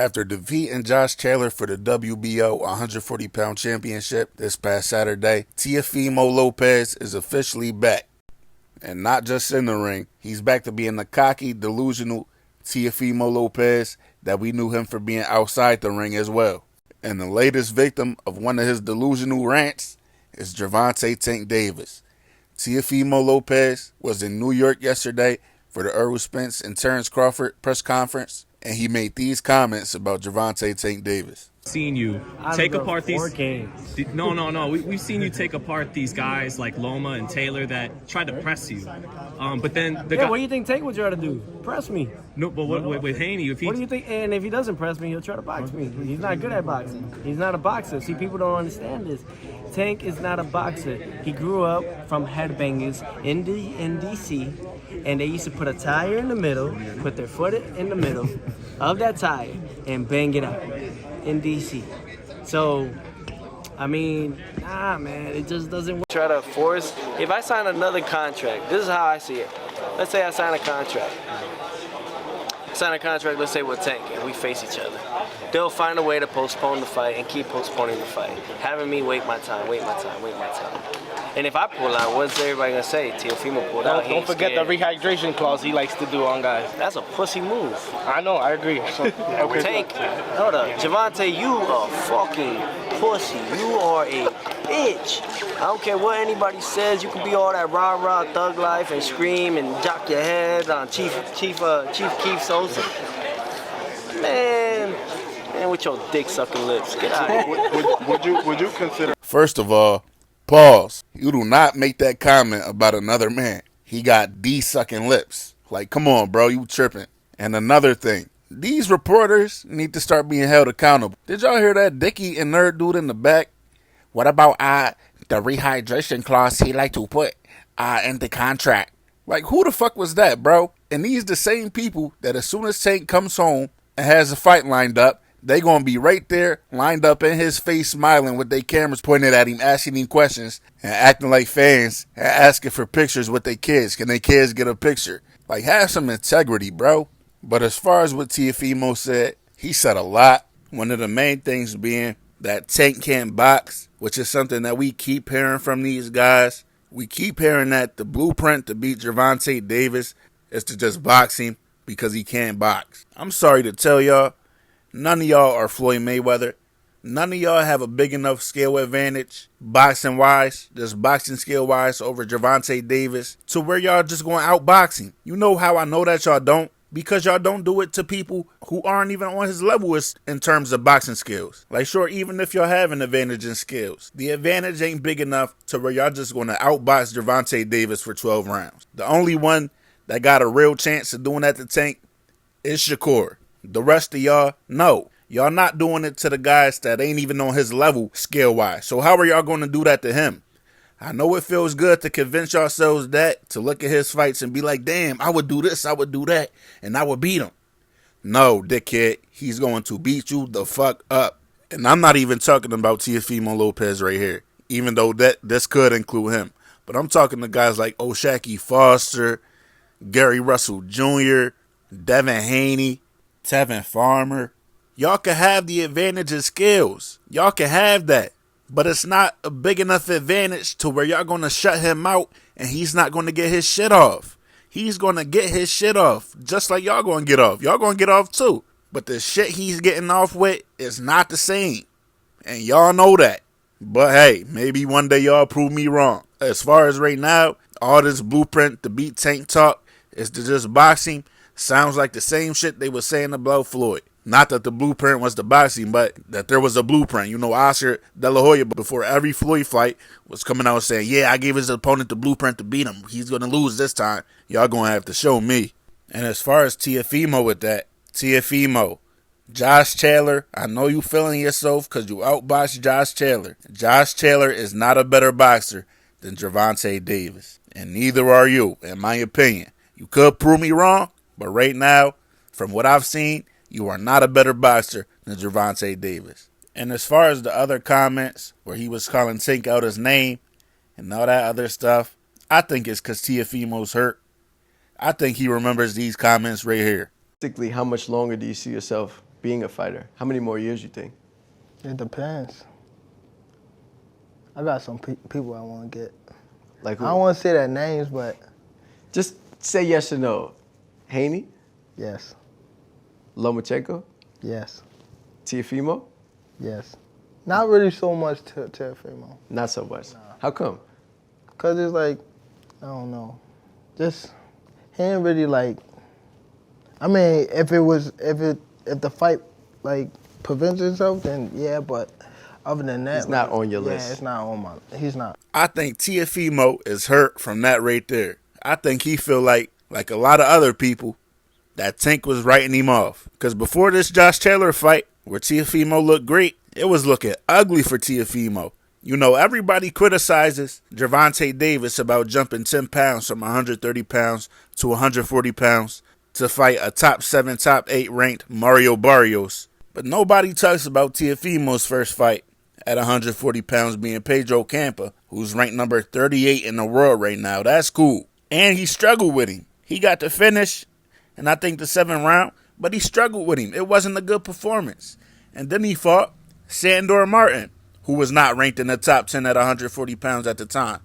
After defeating Josh Taylor for the WBO 140-pound championship this past Saturday, Teofimo Lopez is officially back. And not just in the ring, he's back to being the cocky, delusional Teofimo Lopez that we knew him for being outside the ring as well. And the latest victim of one of his delusional rants is Gervonta Tank Davis. Teofimo Lopez was in New York yesterday for the Errol Spence and Terrence Crawford press conference, and he made these comments about Gervonta Tank Davis. Seen you take apart these games. No. We've seen you take apart these guys like Loma and Taylor that tried to press you. But then what do you think Tank would try to do? Press me. No, but what with Haney? What do you think? And if he doesn't press me, he'll try to box me. He's not good at boxing. He's not a boxer. See, people don't understand this. Tank is not a boxer. He grew up from headbangers in DC, and they used to put a tire in the middle, put their foot in the middle of that tire, and bang it out in DC. So, I mean, nah, man, it just doesn't work. Try to force. If I sign another contract, this is how I see it. Let's say I sign a contract. Let's say with Tank, and we face each other. They'll find a way to postpone the fight and keep postponing the fight, having me wait my time. And if I pull out, what's everybody gonna say? Teofimo pulled out. Don't forget the rehydration clause he likes to do on guys. That's a pussy move. I know, I agree. So, Tank, hold up, Gervonta, you a fucking pussy. You are a bitch. I don't care what anybody says. You can be all that rah-rah thug life and scream and jock your head on Chief Keith Sosa. Man, with your dick-sucking lips. Get out of here. Would you consider... First of all, pause. You do not make that comment about another man. He got D-sucking lips. Like, come on, bro, you tripping. And another thing, these reporters need to start being held accountable. Did y'all hear that Dickie and nerd dude in the back? What about the rehydration clause he like to put in the contract? Like, who the fuck was that, bro? And these the same people that as soon as Tank comes home and has a fight lined up, they gonna be right there, lined up in his face, smiling with their cameras pointed at him, asking him questions and acting like fans and asking for pictures with their kids. Can their kids get a picture? Like, have some integrity, bro. But as far as what Teofimo said, he said a lot. One of the main things being that Tank can't box, which is something that we keep hearing from these guys. We keep hearing that the blueprint to beat Gervonta Davis is to just box him because he can't box. I'm sorry to tell y'all, none of y'all are Floyd Mayweather. None of y'all have a big enough skill advantage, boxing-wise, just boxing skill-wise over Gervonta Davis, to where y'all just going to outbox him. You know how I know that y'all don't? Because y'all don't do it to people who aren't even on his level in terms of boxing skills. Like, sure, even if y'all have an advantage in skills, the advantage ain't big enough to where y'all just going to outbox Gervonta Davis for 12 rounds. The only one that got a real chance of doing that to Tank is Shakur. The rest of y'all, no. Y'all not doing it to the guys that ain't even on his level skill-wise. So how are y'all going to do that to him? I know it feels good to convince yourselves that, to look at his fights and be like, damn, I would do this, I would do that, and I would beat him. No, dickhead, he's going to beat you the fuck up. And I'm not even talking about Teofimo Lopez right here, even though this could include him. But I'm talking to guys like O'Shaquie Foster, Gary Russell Jr., Devin Haney, Tevin Farmer. Y'all can have the advantage of skills. Y'all can have that. But it's not a big enough advantage to where y'all going to shut him out and he's not going to get his shit off. He's going to get his shit off just like y'all going to get off. Y'all going to get off too. But the shit he's getting off with is not the same. And y'all know that. But hey, maybe one day y'all prove me wrong. As far as right now, all this blueprint to beat Tank talk is to just boxing. Sounds like the same shit they were saying about Floyd. Not that the blueprint was the boxing, but that there was a blueprint. You know, Oscar De La Hoya, before every Floyd fight, was coming out saying, yeah, I gave his opponent the blueprint to beat him. He's going to lose this time. Y'all going to have to show me. And as far as Teofimo with that, Teofimo, Josh Taylor, I know you feeling yourself because you outboxed Josh Taylor. Josh Taylor is not a better boxer than Gervonta Davis. And neither are you, in my opinion. You could prove me wrong, but right now, from what I've seen, you are not a better boxer than Gervonta Davis. And as far as the other comments where he was calling Tank out his name and all that other stuff, I think it's because Teofimo's hurt. I think he remembers these comments right here. How much longer do you see yourself being a fighter? How many more years you think? It depends. I got some people I want to get. Like who? I don't want to say their names, but Just say yes or no. Haney, yes, Lomachenko, yes, Teofimo? yes. Not really so much Teofimo. Not so much. How come? Cause it's like, I don't know, just he ain't really like. I mean, if the fight like prevents itself, then yeah. But other than that, He's not on your list. Yeah, it's not on my. He's not. I think Teofimo is hurt from that right there. I think he feel like a lot of other people, that Tank was writing him off. Because before this Josh Taylor fight, where Teofimo looked great, it was looking ugly for Teofimo. You know, everybody criticizes Gervonta Davis about jumping 10 pounds from 130 pounds to 140 pounds to fight a top 7, top 8 ranked Mario Barrios. But nobody talks about Teofimo's first fight at 140 pounds being Pedro Campa, who's ranked number 38 in the world right now. That's cool. And he struggled with him. He got the finish, and I think the 7th round, but he struggled with him. It wasn't a good performance. And then he fought Sandor Martin, who was not ranked in the top 10 at 140 pounds at the time.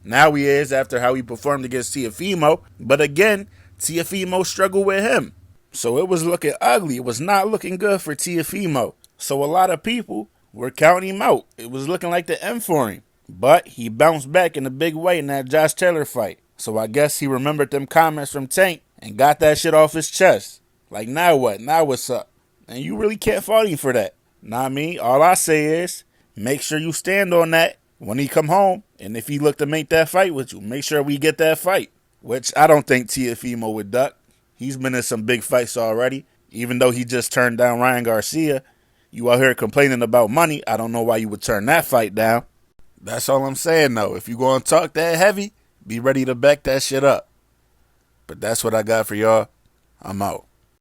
Now he is after how he performed against Teofimo. But again, Teofimo struggled with him. So it was looking ugly. It was not looking good for Teofimo. So a lot of people were counting him out. It was looking like the end for him. But he bounced back in a big way in that Josh Taylor fight. So I guess he remembered them comments from Tank and got that shit off his chest. Like, now what? Now what's up? And you really can't fault him for that. Nah, me. All I say is, make sure you stand on that when he come home. And if he look to make that fight with you, make sure we get that fight. Which I don't think Teofimo would duck. He's been in some big fights already. Even though he just turned down Ryan Garcia. You out here complaining about money. I don't know why you would turn that fight down. That's all I'm saying, though. If you going to talk that heavy, be ready to back that shit up. But that's what I got for y'all. I'm out.